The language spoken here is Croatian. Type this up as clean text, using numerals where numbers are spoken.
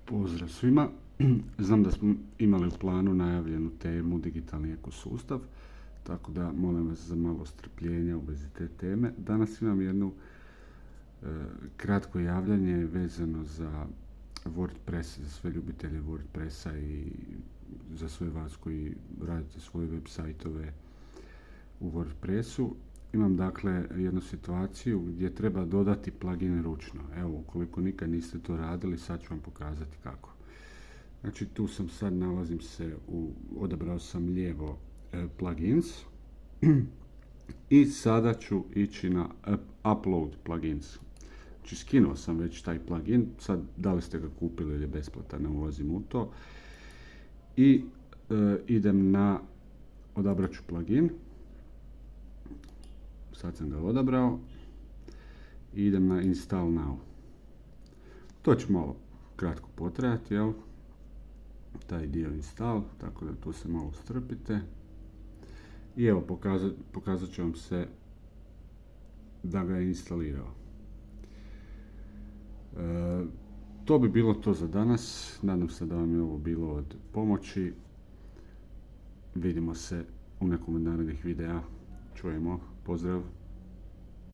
Pozdrav svima. Znam da smo imali u planu najavljenu temu digitalni ekosustav, tako da molim vas za malo strpljenja u vezi te teme. Danas imam jedno kratko javljanje vezano za WordPress, za sve ljubitelje WordPressa i za sve vas koji radite svoje web sajtove u WordPressu. Imam dakle jednu situaciju gdje treba dodati plugin ručno. Evo, ukoliko nikad niste to radili, sad ću vam pokazati kako. Znači tu sam sad, nalazim se odabrao sam lijevo plugins i sada ću ići na upload plugins. Znači skinuo sam već taj plugin, sad da li ste ga kupili ili je besplatan, ne ulazim u to. I idem na, odabrat ću plugin. Sad sam ga odabrao i idem na install now. To će malo kratko potrajati, jel? Taj dio install, tako da tu se malo strpite. I evo, pokazat ću vam se da ga je instalirao. To bi bilo to za danas. Nadam se da vam je ovo bilo od pomoći. Vidimo se u nekom od narednih videa. Čujemo. Pozdrav!